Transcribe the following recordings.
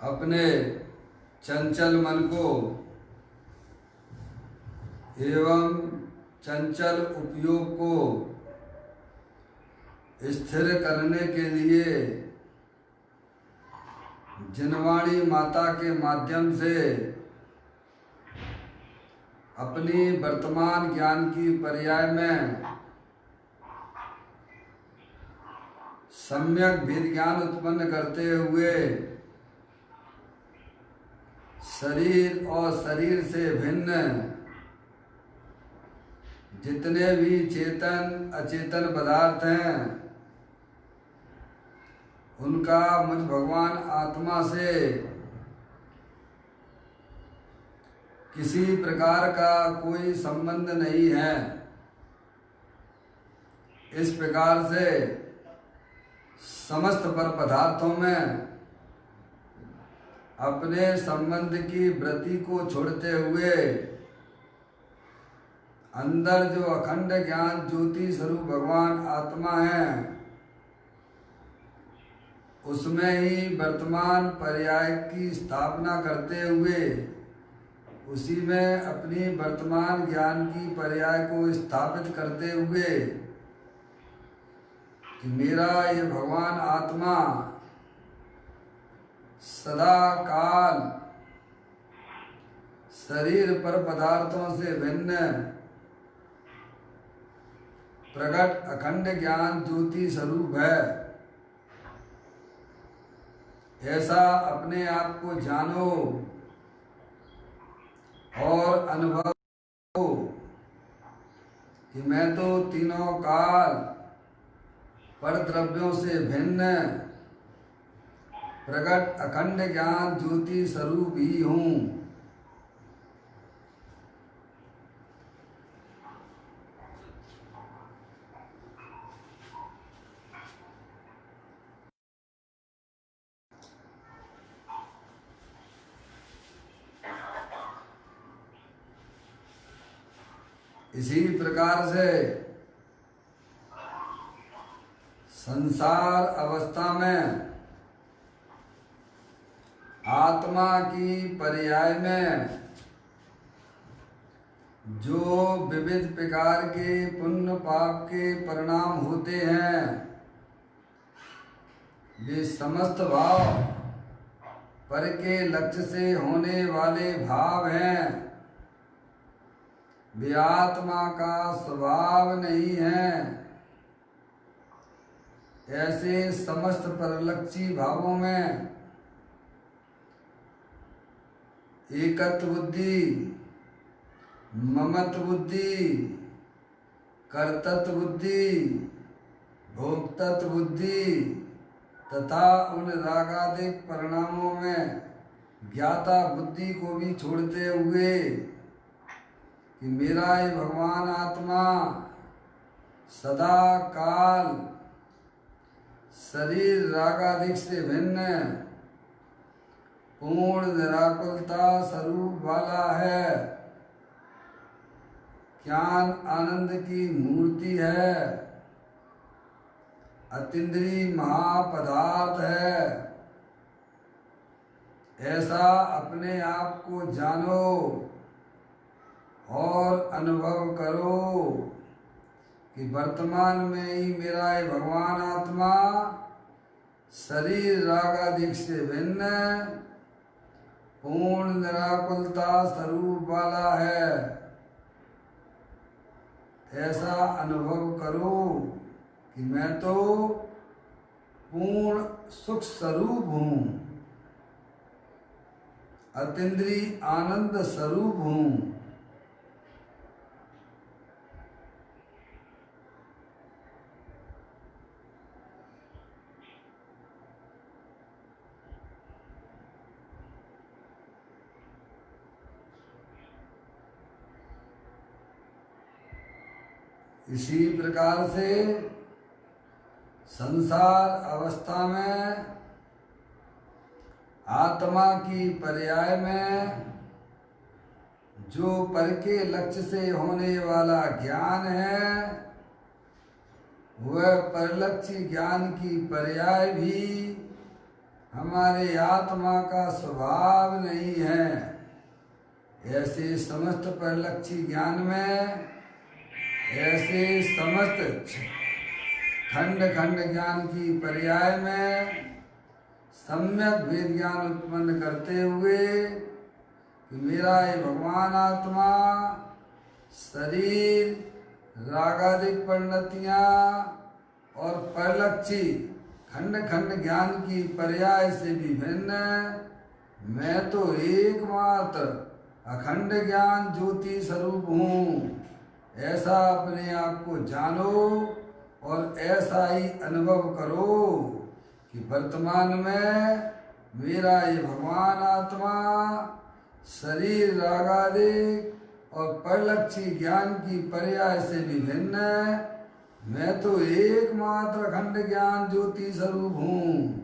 अपने चंचल मन को एवं चंचल उपयोग को स्थिर करने के लिए जिनवाणी माता के माध्यम से अपनी वर्तमान ज्ञान की पर्याय में सम्यक भेद ज्ञान उत्पन्न करते हुए शरीर और शरीर से भिन्न जितने भी चेतन अचेतन पदार्थ हैं उनका मुझ भगवान आत्मा से किसी प्रकार का कोई संबंध नहीं है। इस प्रकार से समस्त पर पदार्थों में अपने संबंध की वृत्ति को छोड़ते हुए अंदर जो अखंड ज्ञान ज्योति स्वरूप भगवान आत्मा है उसमें ही वर्तमान पर्याय की स्थापना करते हुए उसी में अपनी वर्तमान ज्ञान की पर्याय को स्थापित करते हुए कि मेरा ये भगवान आत्मा सदा काल शरीर पर पदार्थों से भिन्न प्रकट अखंड ज्ञान ज्योति स्वरूप है। ऐसा अपने आप को जानो और अनुभव हो कि मैं तो तीनों काल पर द्रव्यों से भिन्न प्रकट अखंड ज्ञान ज्योति स्वरूप ही हूँ। इसी प्रकार से संसार अवस्था में आत्मा की पर्याय में जो विविध प्रकार के पुण्य पाप के परिणाम होते हैं वे समस्त भाव पर के लक्ष्य से होने वाले भाव हैं। वे आत्मा का स्वभाव नहीं है। ऐसे समस्त परलक्षी भावों में एकत्व बुद्धि, ममत्व बुद्धि, कर्तृत्व बुद्धि, भोक्तृत्व बुद्धि तथा उन रागादिक परिणामों में ज्ञाता बुद्धि को भी छोड़ते हुए कि मेरा ये भगवान आत्मा सदा काल शरीर रागादिक से भिन्न पूर्ण निराकुलता स्वरूप वाला है, ज्ञान आनंद की मूर्ति है, अतीन्द्रिय महापदार्थ है। ऐसा अपने आप को जानो और अनुभव करो कि वर्तमान में ही मेरा ये भगवान आत्मा शरीर रागादिक से भिन्न पूर्ण निराकुलता स्वरूप वाला है। ऐसा अनुभव करो कि मैं तो पूर्ण सुख स्वरूप हूँ, अतीन्द्रिय आनंद स्वरूप हूँ। इसी प्रकार से संसार अवस्था में आत्मा की पर्याय में जो पर के लक्ष्य से होने वाला ज्ञान है वह परलक्ष्य ज्ञान की पर्याय भी हमारे आत्मा का स्वभाव नहीं है। ऐसे समस्त परिलक्षी ज्ञान में, ऐसे समस्त खंड खंड ज्ञान की पर्याय में सम्यक वेद ज्ञान उत्पन्न करते हुए कि मेरा ये भगवान आत्मा शरीर, रागादिक परिणतियाँ और परिलक्षी खंड खंड ज्ञान की पर्याय से विभिन्न, मैं तो एकमात्र अखंड ज्ञान ज्योति स्वरूप हूँ, ऐसा अपने आप को जानो और ऐसा ही अनुभव करो कि वर्तमान में मेरा ये भगवान आत्मा शरीर, रागादिक और परिलक्षी ज्ञान की पर्याय से विभिन्न, मैं तो एकमात्र अखंड ज्ञान ज्योति स्वरूप हूँ।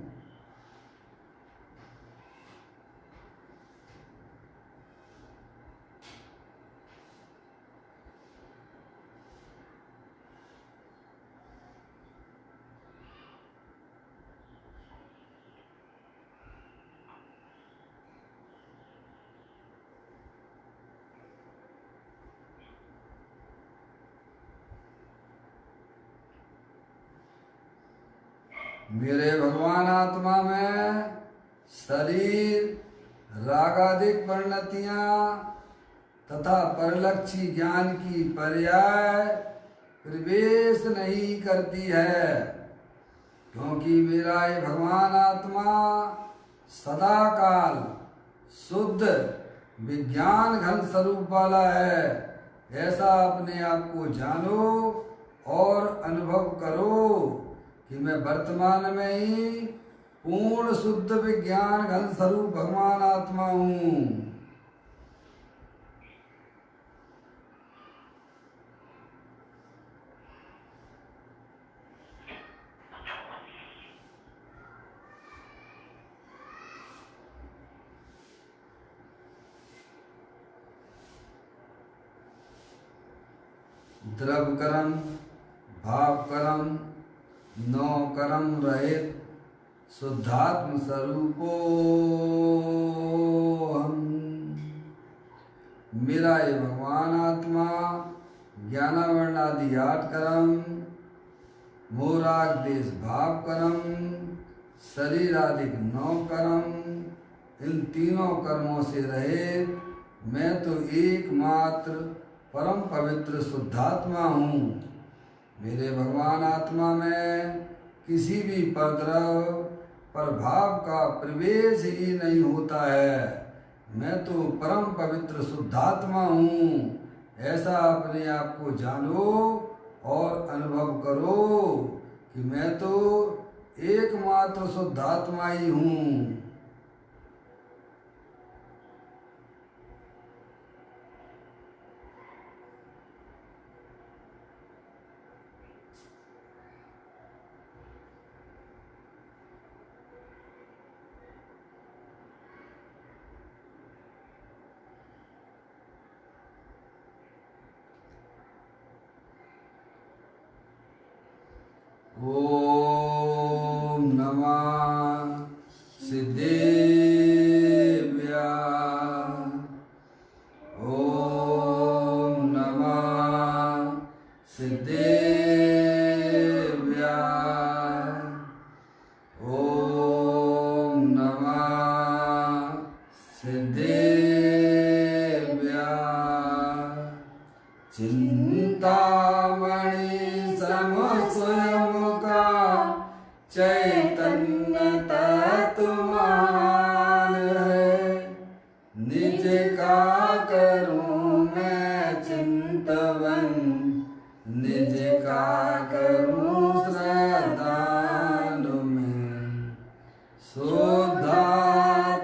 मेरे भगवान आत्मा में शरीर, रागादिक परिणतियाँ तथा परिलक्षी ज्ञान की पर्याय प्रवेश नहीं करती है, क्योंकि मेरा ये भगवान आत्मा सदा काल शुद्ध विज्ञान घन स्वरूप वाला है। ऐसा अपने आप को जानो और अनुभव करो कि मैं वर्तमान में ही पूर्ण शुद्ध विज्ञान घन स्वरूप भगवान आत्मा हूँ। द्रव कर्म, भाव कर्म, नौ कर्म रहित शुद्धात्म स्वरूपो हम। मेरा ये भगवान आत्मा ज्ञानावर्णादि 8 कर्म, मोराग देश भाव कर्म, शरीरादिक 9 कर्म, इन तीनों कर्मों से रहित मैं तो एकमात्र परम पवित्र शुद्धात्मा हूँ। मेरे भगवान आत्मा में किसी भी परद्रव प्रभाव का प्रवेश ही नहीं होता है। मैं तो परम पवित्र शुद्धात्मा हूँ, ऐसा अपने आप को जानो और अनुभव करो कि मैं तो एकमात्र शुद्धात्मा ही हूँ। ओम नमः सिद्धेभ्यः। ओम नमः सिद्धेभ्यः। ओम नमः सिद्धेभ्यः। चिंतामणि सम स्वयं का चैतन्य तत्वमान है, निज का करूं मैं चिंतवन, निज का करूं श्रद्धालु में। शुद्धा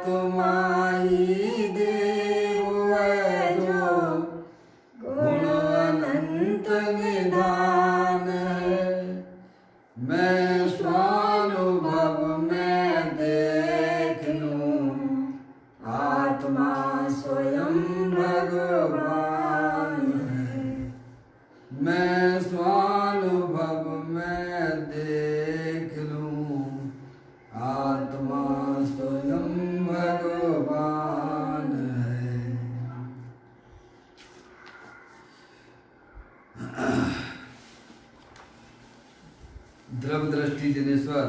तुम्हारी देव है जो गुण अनंत निधान है। मैं स्वानुभव में देख लूं, आत्मा स्वयं भगवान है। मैं स्वानुभव में देख लूं, आत्मा द्रव दृष्टि जनेश्वर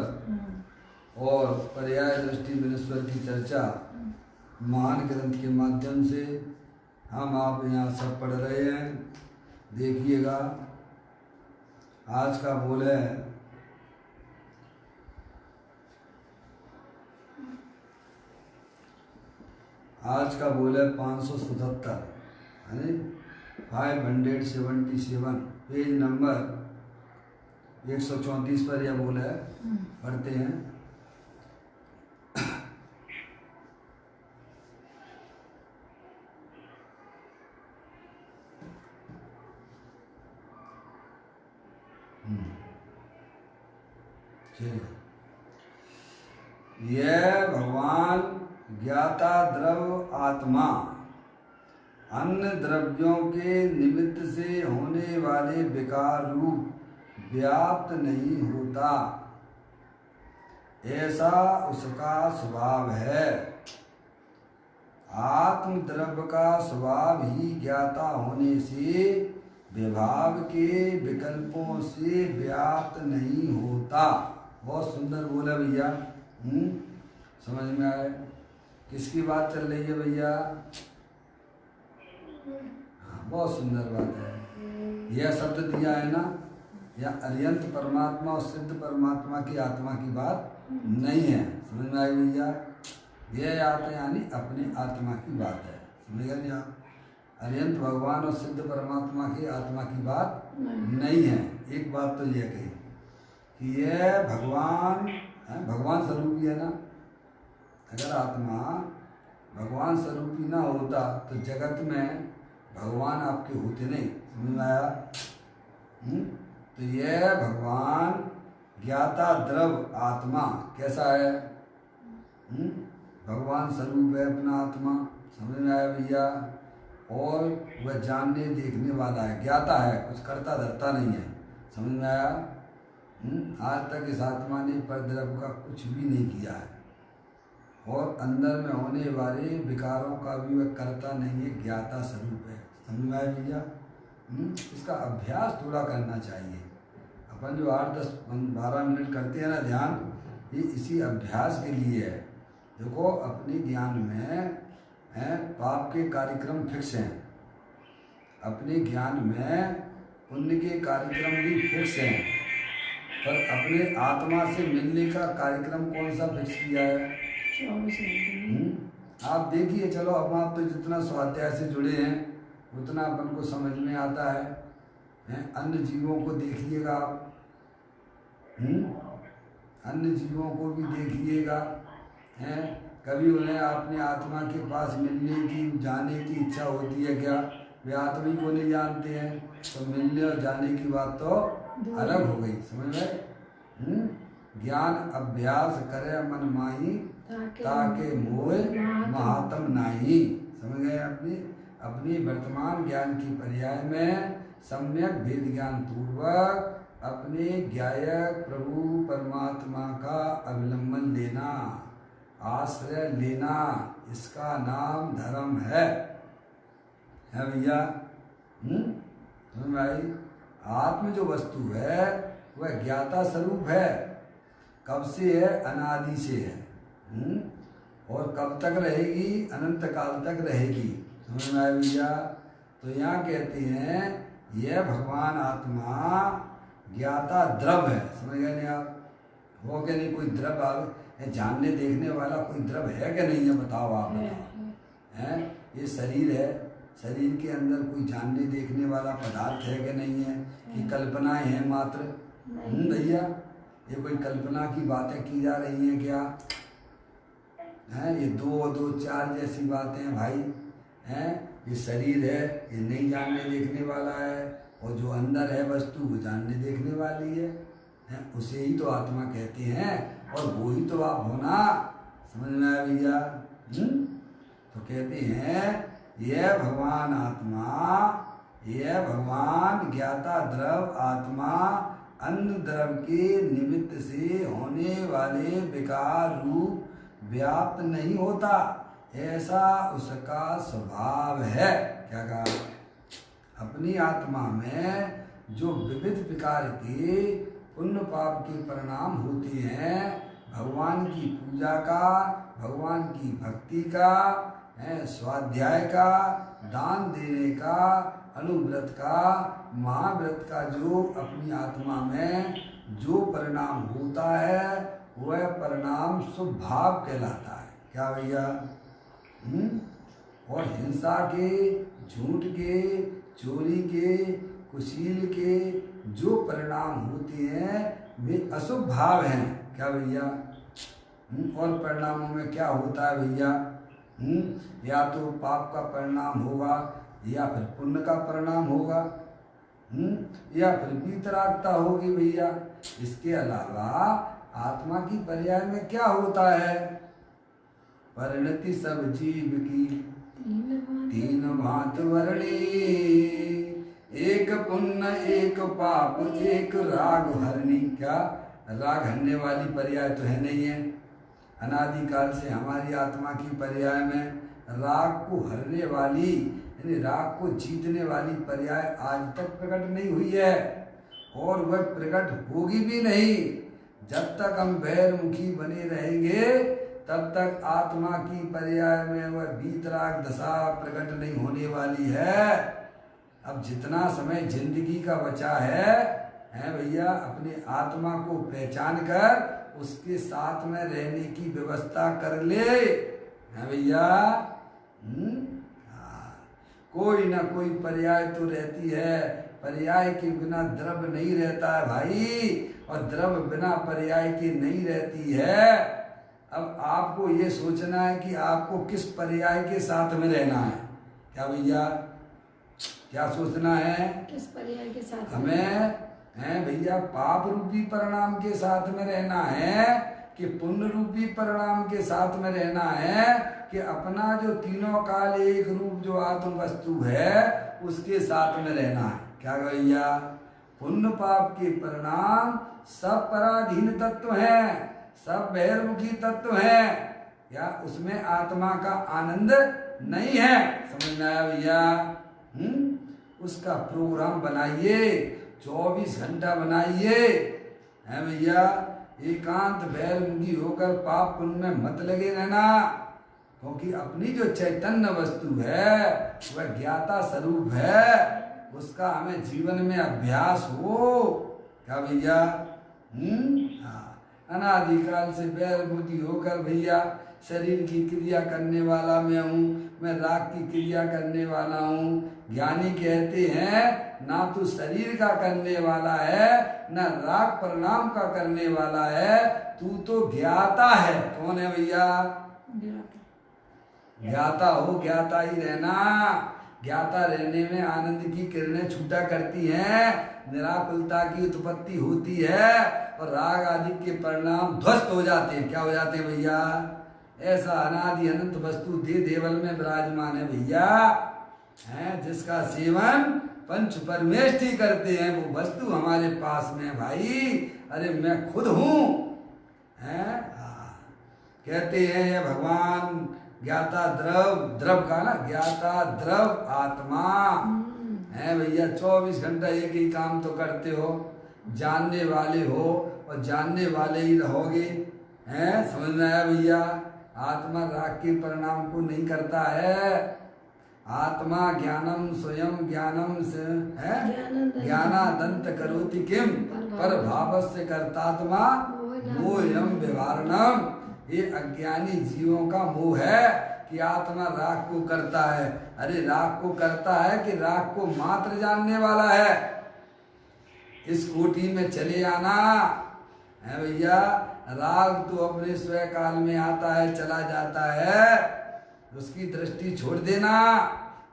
और पर्याय दृष्टि जनेश्वर की चर्चा महान ग्रंथ के माध्यम से हम आप यहाँ सब पढ़ रहे हैं। देखिएगा, आज का बोल है आज का बोल है 577 यानी 577, पेज नंबर 134 पर यह बोल है। पढ़ते हैं। यह भगवान ज्ञाता द्रव आत्मा अन्य द्रव्यों के निमित्त से होने वाले विकार रूप व्याप्त नहीं होता, ऐसा उसका स्वभाव है। आत्म द्रव्य का स्वभाव ही ज्ञाता होने से विभाव के विकल्पों से व्याप्त नहीं होता। बहुत सुंदर बोला भैया। समझ में आए? किसकी बात चल रही है भैया? हाँ, बहुत सुंदर बात है। यह शब्द दिया है ना, या अरियंत परमात्मा और सिद्ध परमात्मा की आत्मा की बात नहीं है। समझ में आई भैया? यह आत्मा यानी अपने आत्मा की बात है। समझ गए आप? अरियंत भगवान और सिद्ध परमात्मा की आत्मा की बात नहीं है। एक बात तो यह कही कि यह भगवान स्वरूपी है ना। अगर आत्मा भगवान स्वरूपी ना होता तो जगत में भगवान आपके होते नहीं। समझ में आया? तो यह भगवान ज्ञाता द्रव आत्मा कैसा है? भगवान स्वरूप है अपना आत्मा। समझ में आया भैया? और वह जानने देखने वाला है, ज्ञाता है, कुछ करता धरता नहीं है। समझ में आया? आज तक इस आत्मा ने परद्रव्य का कुछ भी नहीं किया है और अंदर में होने वाले विकारों का भी वह करता नहीं है, ज्ञाता स्वरूप है। समझ में आया भैया? इसका अभ्यास थोड़ा करना चाहिए। अपन जो 8, 10, 12 मिनट करते हैं ना ध्यान, ये इसी अभ्यास के लिए है। देखो, अपने ज्ञान में पाप के कार्यक्रम फिक्स हैं, अपने ज्ञान में पुण्य के कार्यक्रम भी फिक्स हैं, पर अपने आत्मा से मिलने का कार्यक्रम कौन सा फिक्स किया है? आप देखिए। चलो, अब आप तो जितना स्वाध्याय से जुड़े हैं उतना अपन को समझ में आता है। अन्य जीवों को देखिएगा आप, अन्य जीवों को भी देखिएगा। कभी उन्हें अपने आत्मा के पास मिलने की, जाने की इच्छा होती है क्या? वे आत्मा ही को नहीं जानते हैं, तो मिलने और जाने की बात तो अलग हो गई। समझ गए? ज्ञान अभ्यास करे मन माही ताके मोह महात्म नाही। समझ गए? अपनी वर्तमान ज्ञान की पर्याय में सम्यक भेद ज्ञान पूर्वक अपने ज्ञायक प्रभु परमात्मा का अवलंबन लेना, आश्रय लेना, इसका नाम धर्म है भैया? भाई, आत्म जो वस्तु है वह ज्ञाता स्वरूप है। कब से है? अनादि से है। और कब तक रहेगी? अनंत काल तक रहेगी। समझ में आया भैया? तो यहाँ कहते हैं यह भगवान आत्मा ज्ञाता द्रव है। समझ गए नहीं आप? हो क्या नहीं? कोई द्रव जानने देखने वाला कोई द्रव है क्या नहीं है? बताओ आप, बताओ। ये शरीर है, शरीर के अंदर कोई जानने देखने वाला पदार्थ है क्या नहीं है? कि कल्पनाएं हैं मात्र? भैया, ये कोई कल्पना की बातें की जा रही हैं क्या? ये 2 2 4 जैसी बातें हैं भाई। ये शरीर है, ये नहीं जानने देखने वाला है, और जो अंदर है वस्तु वो जानने देखने वाली है। उसे ही तो आत्मा कहते हैं, और वो ही तो आप हो ना। समझ में आया भैया? तो कहते हैं यह भगवान आत्मा, यह भगवान ज्ञाता द्रव आत्मा अन्य द्रव के निमित्त से होने वाले विकार रूप व्याप्त नहीं होता, ऐसा उसका स्वभाव है। क्या कहा? अपनी आत्मा में जो विविध प्रकार के पुण्य पाप के परिणाम होते हैं भगवान की पूजा का, भगवान की भक्ति का, स्वाध्याय का, दान देने का, अनुव्रत का, महाव्रत का जो अपनी आत्मा में जो परिणाम होता है वह परिणाम शुभ भाव कहलाता है। क्या भैया? और हिंसा के, झूठ के, चोरी के, कुशील के जो परिणाम होते हैं वे अशुभ भाव हैं। क्या भैया? और परिणामों में क्या होता है भैया? या तो पाप का परिणाम होगा या फिर पुण्य का परिणाम होगा, या फिर वीतरागता होगी भैया। इसके अलावा आत्मा की पर्याय में क्या होता है? परिणति सब जीव की तीन भांत वर्णी, एक पुण्य एक पाप एक राग हरणी। क्या राग हरने वाली पर्याय तो है नहीं है। अनादिकाल से हमारी आत्मा की पर्याय में राग को हरने वाली यानी राग को जीतने वाली पर्याय आज तक प्रकट नहीं हुई है और वह प्रकट होगी भी नहीं। जब तक हम बैरमुखी बने रहेंगे तब तक आत्मा की पर्याय में वह वीतराग दशा प्रकट नहीं होने वाली है। अब जितना समय जिंदगी का बचा है भैया, अपने आत्मा को पहचान कर उसके साथ में रहने की व्यवस्था कर ले। है भैया? कोई ना कोई पर्याय तो रहती है। पर्याय के बिना द्रव्य नहीं रहता है भाई, और द्रव्य बिना पर्याय के नहीं रहती है। अब आपको ये सोचना है कि आपको किस पर्याय के साथ में रहना है। क्या भैया? क्या सोचना है? किस पर्याय के साथ हमें भैया पाप रूपी परिणाम के साथ में रहना है कि पुण्य रूपी परिणाम के साथ में रहना है कि अपना जो तीनों काल एक रूप जो आत्म वस्तु है उसके साथ में रहना है। क्या भैया? पुण्य पाप के परिणाम सब पराधीन तत्व हैं, सब बहिर्मुखी तत्व हैं। या उसमें आत्मा का आनंद नहीं है। समझ में आया भैया? उसका प्रोग्राम बनाइए, 24 घंटा बनाइए। है भैया? एकांत बहिर्मुखी होकर पाप पुण्य में मत लगे रहना, क्योंकि अपनी जो चैतन्य वस्तु है वह ज्ञाता स्वरूप है, उसका हमें जीवन में अभ्यास हो। क्या भैया? अनादिकाल से बहिर्मुखी होकर भैया शरीर की क्रिया करने वाला मैं हूँ, मैं राग की क्रिया करने वाला हूँ। ज्ञानी कहते हैं ना तू शरीर का करने वाला है ना राग परिणाम का करने वाला है, तू तो ज्ञाता है। कौन है भैया? ज्ञाता हो, ज्ञाता ही रहना। ज्ञाता रहने में आनंद की किरणें छूटा करती हैं, निराकुलता की उत्पत्ति होती है और राग आदि के परिणाम ध्वस्त हो जाते हैं। क्या हो जाते हैं भैया? ऐसा अनादि अनंत वस्तु दे देवल में विराजमान है भैया, है जिसका सेवन पंच परमेष्ठी करते हैं, वो वस्तु हमारे पास में भाई। अरे मैं खुद हूँ। कहते हैं ये भगवान ज्ञाता द्रव, द्रव का ना ज्ञाता द्रव आत्मा है भैया। 24 घंटा एक ही काम तो करते हो, जानने वाले हो और जानने वाले ही रहोगे। हैं? समझ में आया भैया? आत्मा राग के परिणाम को नहीं करता है। आत्मा ज्ञानम स्वयं ज्ञानम से है, ज्ञानादंत करोति किम पर भावस्य कर्तात्मा मोहयम व्यवहारणम। ये अज्ञानी जीवों का मोह है कि आत्मा राग को करता है। अरे राग को करता है कि राग को मात्र जानने वाला है। इस कोटि में चले आना है भैया। राग तो अपने स्वयं काल में आता है, चला जाता है, उसकी दृष्टि छोड़ देना,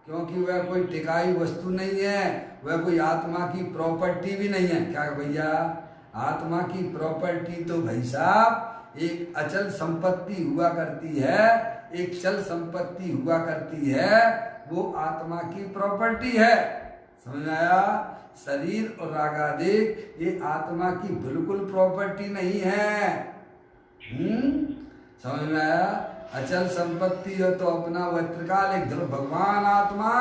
क्योंकि वह कोई टिकाई वस्तु नहीं है, वह कोई आत्मा की प्रॉपर्टी भी नहीं है। क्या भैया? आत्मा की प्रॉपर्टी तो भाई साहब एक अचल संपत्ति हुआ करती है, एक चल संपत्ति हुआ करती है, वो आत्मा की प्रॉपर्टी है। समझ आया? शरीर और रागादेश ये आत्मा की बिल्कुल प्रॉपर्टी नहीं है। समझ में आया? अचल संपत्ति हो तो अपना वह त्रिकालिक ध्रुव भगवान आत्मा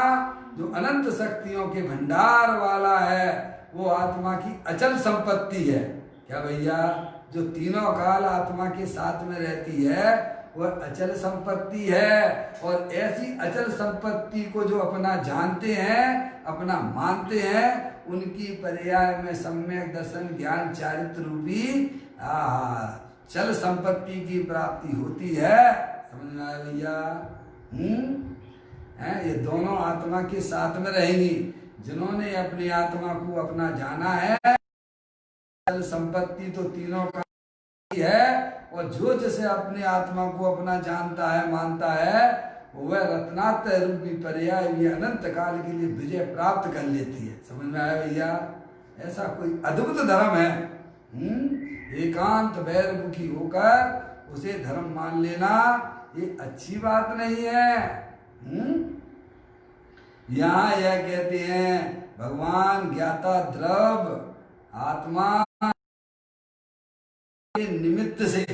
जो अनंत शक्तियों के भंडार वाला है, वो आत्मा की अचल संपत्ति है। क्या भैया, जो तीनों काल आत्मा के साथ में रहती है वह अचल संपत्ति है। और ऐसी अचल संपत्ति को जो अपना जानते हैं, अपना मानते हैं, उनकी पर्याय में सम्यक दर्शन ज्ञान चारित्र रूपी चल संपत्ति की प्राप्ति होती है। समझ में आया भैया? ये दोनों आत्मा के साथ में रहेंगी। जिन्होंने अपनी आत्मा को अपना जाना है, चल संपत्ति तो तीनों का है, और जो जैसे अपनी आत्मा को अपना जानता है, मानता है, वह रत्नात्रय रूपी पर्याय भी अनंत काल के लिए विजय प्राप्त कर लेती है। समझ में आया भैया? ऐसा कोई अद्भुत धर्म है। एकांत वैरमुखी होकर उसे धर्म मान लेना ये अच्छी बात नहीं है। यहाँ यह कहते हैं भगवान ज्ञाता द्रव्य आत्मा के निमित्त से,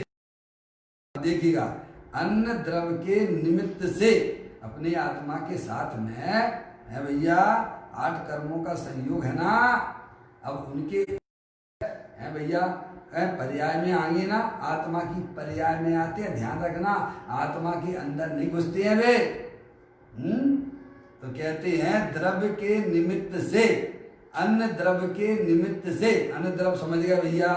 देखिएगा, अन्न द्रव्य के निमित्त से अपनी आत्मा के साथ में है भैया। 8 कर्मों का संयोग है ना, अब उनके है भैया पर्याय में आएंगे ना, आत्मा की पर्याय में आते हैं। ध्यान रखना, आत्मा के अंदर नहीं घुसते हैं वे। तो कहते हैं द्रव्य के निमित्त से, अन्न द्रव्य के निमित्त से। अन्न द्रव्य समझ गया भैया?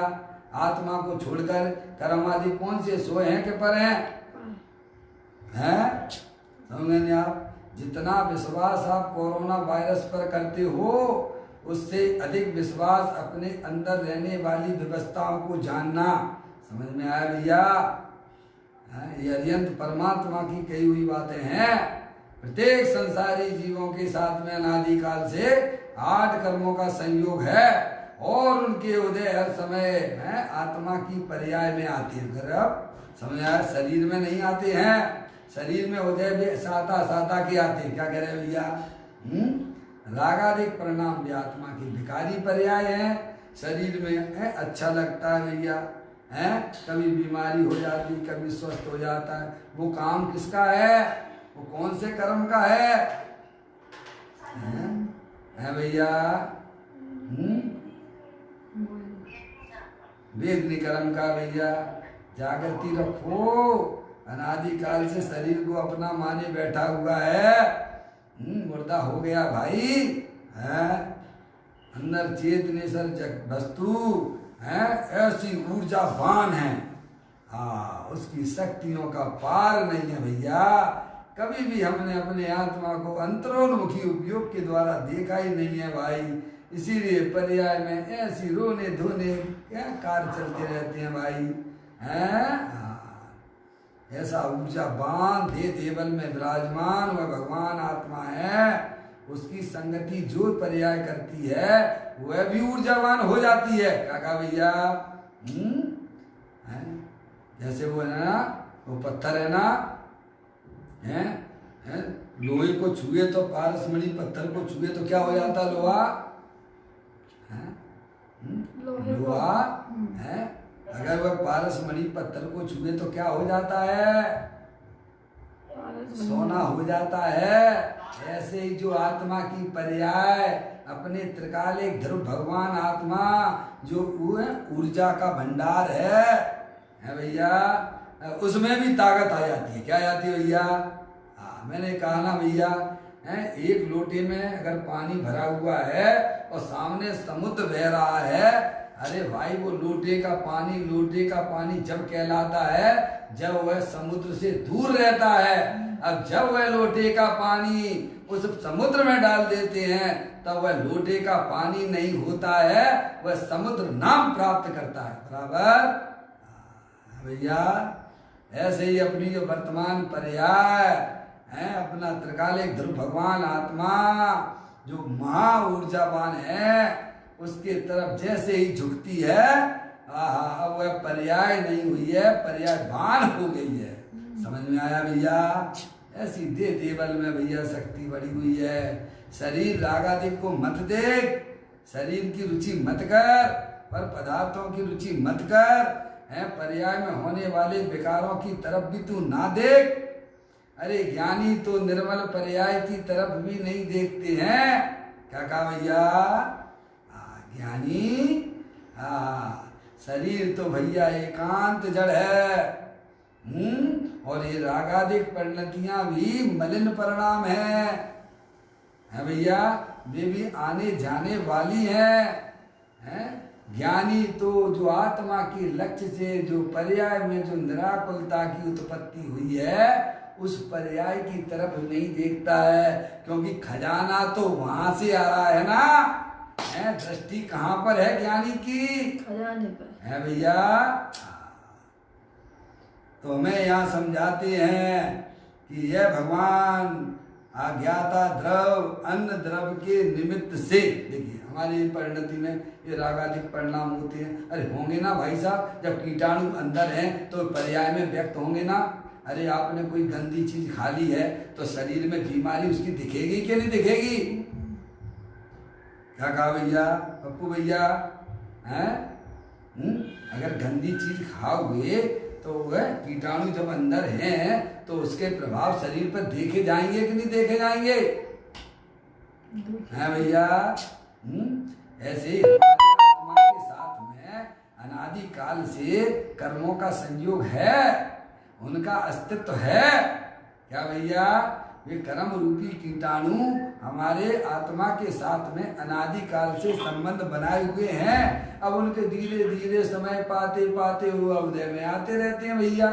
आत्मा को छोड़कर कर्म आदि कौन से सोए हैं के पर हैं? समझ नहीं आप? जितना विश्वास आप कोरोना वायरस पर करते हो, उससे अधिक विश्वास अपने अंदर रहने वाली व्यवस्थाओं को जानना। समझ में आया भैया? ये अत्यंत परमात्मा की कही हुई बातें हैं। प्रत्येक संसारी जीवों के साथ में अनादिकाल से 8 कर्मों का संयोग है, और उनके उदय हर समय है आत्मा की पर्याय में आते हैं। अगर आप समझ आया, शरीर में नहीं आते हैं। शरीर में उदय भी साता के आते हैं। क्या कह रहे हैं भैया? रागादिक परिणाम भी आत्मा की विकारी पर्याय है। शरीर में है अच्छा लगता है भैया, है कभी बीमारी हो जाती, कभी स्वस्थ हो जाता है। वो काम किसका है? वो कौन से कर्म का है भैया? वेदनी कर्म का भैया। जागृति रखो, अनादिकाल से शरीर को अपना माने बैठा हुआ है। मुर्दा हो गया भाई है, अंदर चेतने सर वस्तु है, ऐसी ऊर्जावान है। उसकी शक्तियों का पार नहीं है भैया। कभी भी हमने अपने आत्मा को अंतरोन्मुखी उपयोग के द्वारा देखा ही नहीं है भाई। इसीलिए पर्याय में ऐसी रोने धोने क्या कार्य चलते रहते हैं भाई। ऐसा ऊर्जावान दे देवल में विराजमान वह भगवान आत्मा है। उसकी संगति जो पर्याय करती है वह भी ऊर्जावान हो जाती है। काका भैया जैसे वो है ना, वो पत्थर है ना, लोहे को छुए तो पारसमणि पत्थर को छुए तो क्या हो जाता? लोहा लोहा है। अगर वह पारसमणि पत्थर को छुए तो क्या हो जाता है? सोना हो जाता है। ऐसे ही जो आत्मा की पर्याय अपने त्रिकालिक ध्रुव भगवान आत्मा जो ऊर्जा का भंडार है भैया, उसमें भी ताकत आ जाती है। क्या आती है भैया? मैंने कहा ना भैया, एक लोटे में अगर पानी भरा हुआ है और सामने समुद्र बह रहा है, अरे भाई वो लोटे का पानी जब कहलाता है जब वह समुद्र से दूर रहता है। अब जब वह लोटे का पानी उस समुद्र में डाल देते हैं तब वह लोटे का पानी नहीं होता है, वह समुद्र नाम प्राप्त करता है। बराबर भैया? ऐसे ही अपनी जो वर्तमान पर्याय है, अपना त्रिकालिक ध्रुव भगवान आत्मा जो महा ऊर्जावान है, उसके तरफ जैसे ही झुकती है, अब वह पर्याय नहीं हुई है, पर्यायवान हो गई है। समझ में आया भैया? ऐसी दे देवल में भैया शक्ति बढ़ी हुई है। शरीर रागादिक को मत देख, शरीर की रुचि मत कर, पर पदार्थों की रुचि मत कर, है पर्याय में होने वाले विकारों की तरफ भी तू ना देख। अरे ज्ञानी तो निर्मल पर्याय की तरफ भी नहीं देखते हैं। क्या कहा भैया? ज्ञानी शरीर तो भैया एकांत जड़ है। और ये रागादिक परिणतियां भी मलिन परिणाम है भैया, वे भी आने जाने वाली हैं। ज्ञानी तो जो आत्मा के लक्ष्य से जो पर्याय में जो निराकुलता की उत्पत्ति हुई है उस पर्याय की तरफ नहीं देखता है, क्योंकि खजाना तो वहां से आ रहा है ना। दृष्टि कहाँ पर है ज्ञानी की? खजाने पर है भैया। तो हमें यहाँ समझाते हैं कि यह भगवान आज्ञाता द्रव अन्न द्रव के निमित्त से, देखिए हमारी परिणति में ये रागादिक परिणाम होते हैं। अरे होंगे ना भाई साहब, जब कीटाणु अंदर हैं तो पर्याय में व्यक्त होंगे ना। अरे आपने कोई गंदी चीज खा ली है तो शरीर में बीमारी उसकी दिखेगी कि नहीं दिखेगी? क्या कहा भैया, पप्पू भैया? हैं? अगर गंदी चीज खाओगे तो वह कीटाणु जब अंदर हैं तो उसके प्रभाव शरीर पर देखे जाएंगे कि नहीं देखे जाएंगे? हैं भैया? ऐसे ही हमारी आत्मा के साथ में अनादि काल से कर्मों का संयोग है, उनका अस्तित्व है। क्या भैया? वे कर्म रूपी कीटाणु हमारे आत्मा के साथ में अनादि काल से संबंध बनाए हुए हैं। अब उनके धीरे धीरे समय पाते पाते वो उदय में आते रहते हैं भैया।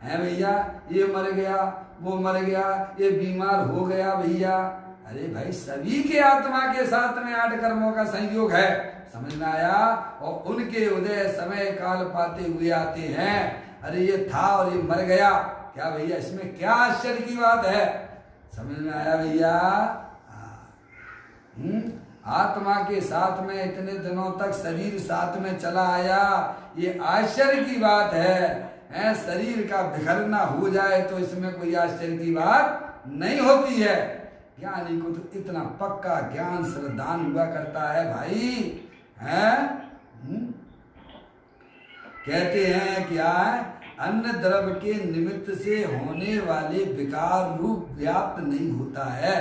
हैं भैया? ये मर गया, वो मर गया, ये बीमार हो गया भैया। अरे भाई सभी के आत्मा के साथ में 8 कर्मों का संयोग है, समझ में आया? और उनके उदय समय काल पाते हुए आते हैं। अरे ये था और ये मर गया, क्या भैया इसमें क्या आश्चर्य की बात है? समझ में आया भैया? आत्मा के साथ में इतने दिनों तक शरीर साथ में चला आया, ये आश्चर्य की बात है। शरीर का बिखरना हो जाए तो इसमें कोई आश्चर्य की बात नहीं होती है। ज्ञानी को तो इतना पक्का ज्ञान श्रद्धान हुआ करता है भाई। कहते हैं क्या है, अन्न द्रव के निमित्त से होने वाले विकार रूप व्याप्त नहीं होता है।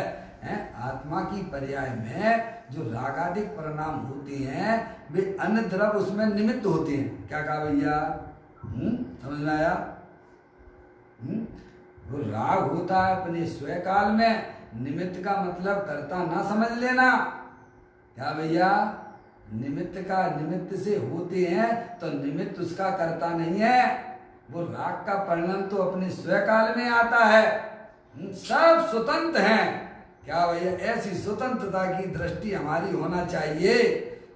आत्मा की पर्याय में जो रागादिक परिणाम होते हैं वे अन्न द्रव उसमें निमित्त होते हैं। क्या कहा भैया? समझ में आया? वो राग होता है अपने स्वयं काल में, निमित्त का मतलब कर्ता ना समझ लेना। क्या भैया? निमित्त का निमित्त से होते हैं तो निमित्त उसका कर्ता नहीं है। वो राग का परिणाम तो अपने स्वयं काल में आता है। सब स्वतंत्र हैं। क्या भैया? ऐसी स्वतंत्रता की दृष्टि हमारी होना चाहिए,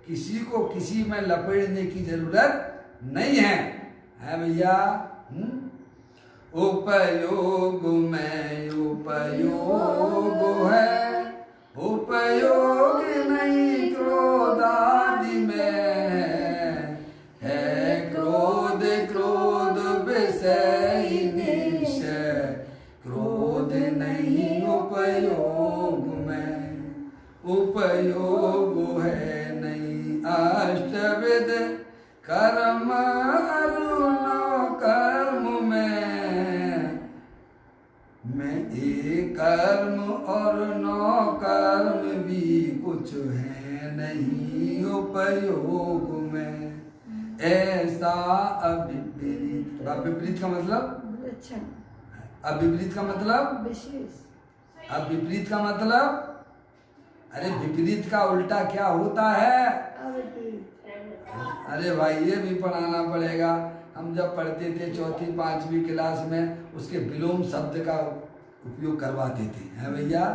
किसी को किसी में लपेटने की जरूरत नहीं है भैया? उपयोग में उपयोग है, उपयोग नहीं क्रोध आदि में है। क्रोध क्रोध विषय निश्चय, क्रोध नहीं उपयोग में, उपयोग है नहीं अष्टविध कर्म अरुण कर्म में एक कर्म और 9 कर्म भी कुछ है नहीं उपयोग में। ऐसा अविपरीत, अविपरीत का मतलब अच्छा, अविपरीत का मतलब विशेष, अब विपरीत का मतलब, अरे विपरीत का उल्टा क्या होता है? अरे भाई ये भी पढ़ाना पड़ेगा। हम जब पढ़ते थे 4ठी 5वीं क्लास में उसके विलोम शब्द का उपयोग करवाते थे। हैं भैया?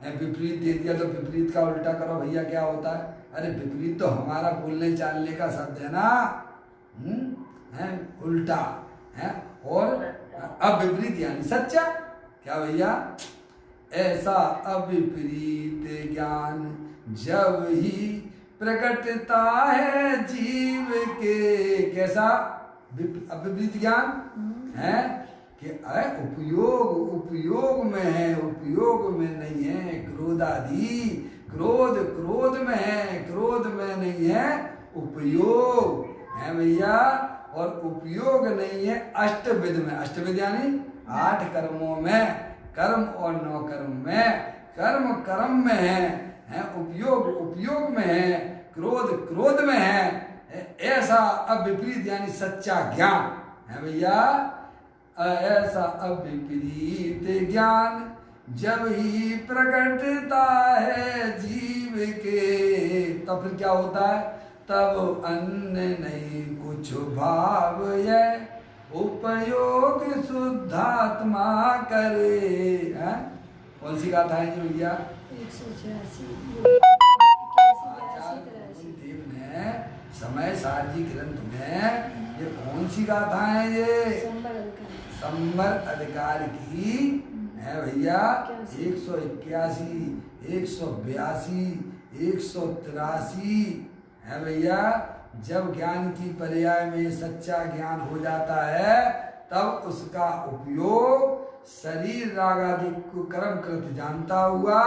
विपरीत दे दिया तो विपरीत का उल्टा करो भैया, क्या होता है? अरे विपरीत तो हमारा बोलने चालने का शब्द है ना। है उल्टा है, और अब विपरीत यानी सच्चा। क्या भैया? ऐसा अविपरीत ज्ञान जब ही प्रकटता है जीव के, कैसा अविपरीत ज्ञान है कि उपयोग उपयोग में है, उपयोग में नहीं है। क्रोध आदि, क्रोध क्रोध में है, क्रोध में नहीं है उपयोग है भैया। और उपयोग नहीं है अष्टविध में, अष्टविध यानी 8 कर्मों में, कर्म और 9 कर्म में। कर्म कर्म में है उपयोग उपयोग में है, क्रोध क्रोध में है। ऐसा अविपरीत यानी सच्चा ज्ञान है भैया। ऐसा अविपरीत ज्ञान जब ही प्रकटता है जीव के, तो फिर क्या होता है, तब अन्य नहीं कुछ भाव है उपयोग शुद्धात्मा करे। है? कौन सी गाथा है जी भैया? 186 देव ने समय सारजी ग्रंथ में ये कौन सी गाथा है? ये संबर अधिकार की है भैया। 181, 182, 183 है भैया। जब ज्ञान की पर्याय में सच्चा ज्ञान हो जाता है तब उसका उपयोग शरीर रागादि को कर्म कृत जानता हुआ,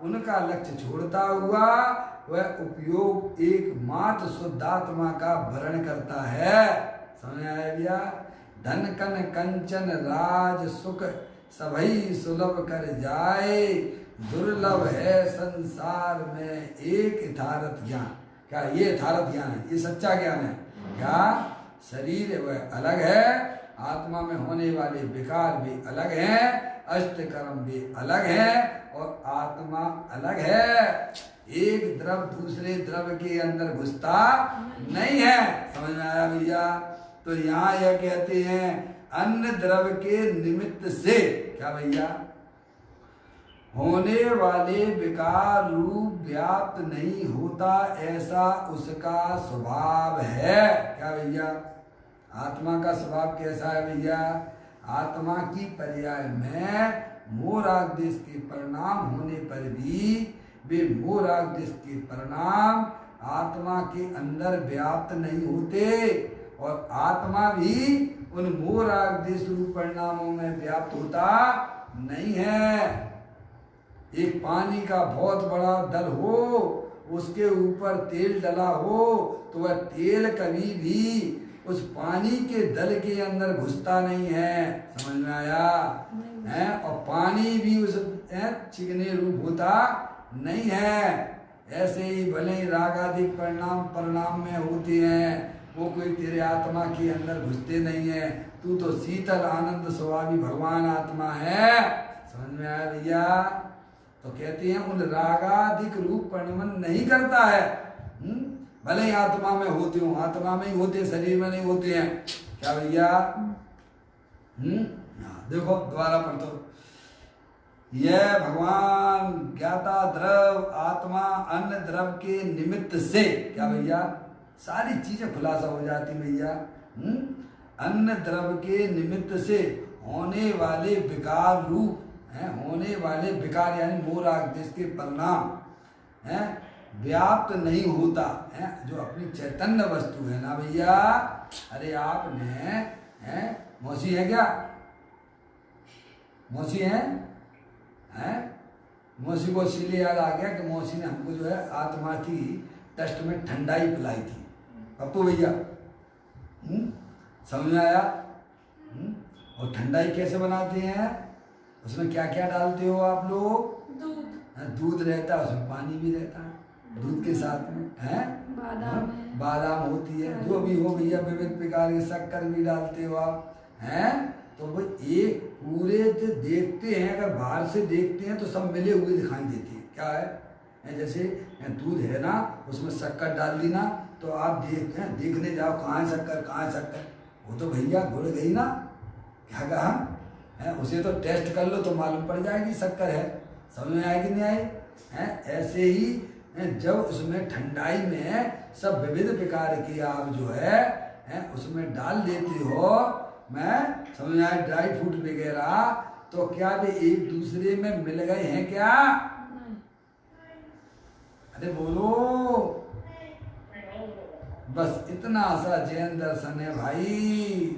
उनका लक्ष्य छोड़ता हुआ वह उपयोग एकमात्र शुद्धात्मा का वर्ण करता है। समझ आया भैया? धन कन कंचन राज सुख सभई सुलभ कर जाए, दुर्लभ है संसार में एक यथार्थ ज्ञान। क्या ये यथार्थ ज्ञान है? ये सच्चा ज्ञान है क्या? शरीर वह अलग है, आत्मा में होने वाले विकार भी अलग हैं, अष्ट कर्म भी अलग हैं और आत्मा अलग है। एक द्रव दूसरे द्रव के अंदर घुसता नहीं है। समझ में आया भैया? तो यहाँ यह कहते हैं अन्य द्रव के निमित्त से, क्या भैया, होने वाले विकार रूप व्याप्त नहीं होता, ऐसा उसका स्वभाव है। क्या भैया? आत्मा का स्वभाव कैसा है भैया? आत्मा की पर्याय में मोराग्देश के परिणाम होने पर भी वे मोराग्देश के परिणाम आत्मा के अंदर व्याप्त नहीं होते और आत्मा भी उन मोराग्देश रूप परिणामों में व्याप्त होता नहीं है। एक पानी का बहुत बड़ा दल हो, उसके ऊपर तेल डला हो तो वह तेल कभी भी उस पानी के दल के अंदर घुसता नहीं है। समझ में आया? है? और पानी भी उस चिकने रूप होता नहीं है। ऐसे ही भले ही रागादिक परिणाम में होते हैं, वो कोई तेरे आत्मा के अंदर घुसते नहीं है। तू तो शीतल आनंद स्वभावी भगवान आत्मा है। समझ में आया भैया? तो कहते हैं उन रागादिक रूप परिणमन नहीं करता है। भले ही आत्मा में होते हो, आत्मा में ही होते, शरीर में नहीं होते हैं। क्या भैया? देखो दोबारा पढ़ दो। यह भगवान ज्ञाता द्रव आत्मा अन्य द्रव के निमित्त से, क्या भैया, सारी चीजें खुलासा हो जाती भैया। अन्य द्रव के निमित्त से होने वाले विकार रूप है, होने वाले विकार यानी मोराग्देश के परिणाम है व्याप्त नहीं होता है। जो अपनी चैतन्य वस्तु है ना भैया। अरे आपने है मौसी है क्या? मौसी है? मौसी को इसीलिए याद आ गया कि मौसी ने हमको जो है आत्मा की टेस्ट में ठंडाई पिलाई थी। पप्पू भैया समझ में आया? और ठंडाई कैसे बनाते हैं? उसमें क्या क्या डालते हो आप लोग? दूध रहता है, उसमें पानी भी रहता है, दूध के साथ में है बादाम होती है, जो भी हो भैया, विविध प्रकार के शक्कर भी डालते हो आप हैं। तो वो एक पूरे जो देखते हैं, अगर बाहर से देखते हैं तो सब मिले हुए दिखाई देती है। क्या है? जैसे दूध है ना, उसमें शक्कर डाल दी ना, तो आप देखते हैं, देखने जाओ कहाँ है शक्कर, कहाँ है शक्कर, वो तो भैया घुल गई ना। क्या कहा है? उसे तो टेस्ट कर लो तो मालूम पड़ जाएगी शक्कर है। समझ में आएगी नहीं आई? ऐसे ही जब उसमें ठंडाई में सब विविध प्रकार की आप जो है उसमें डाल देते हो, मैं समझ में आए, ड्राई फ्रूट वगैरह, तो क्या वे एक दूसरे में मिल गए हैं क्या? अरे बोलो, बस इतना सा जैन दर्शन है भाई।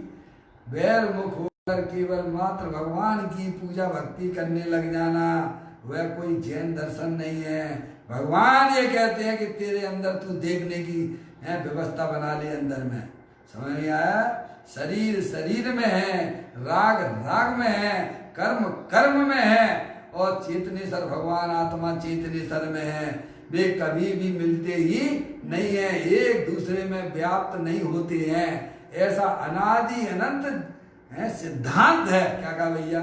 बैर मुख होकर केवल मात्र भगवान की पूजा भक्ति करने लग जाना, वह कोई जैन दर्शन नहीं है। भगवान ये कहते हैं कि तेरे अंदर तू देखने की व्यवस्था बना ले अंदर में। समझ में आया? शरीर शरीर में है, राग राग में है, कर्म कर्म में है और चेतनेश्वर भगवान आत्मा चेतनेश्वर में है। वे कभी भी मिलते ही नहीं है, एक दूसरे में व्याप्त नहीं होते हैं। ऐसा अनादि अनंत है सिद्धांत है। क्या कहा भैया?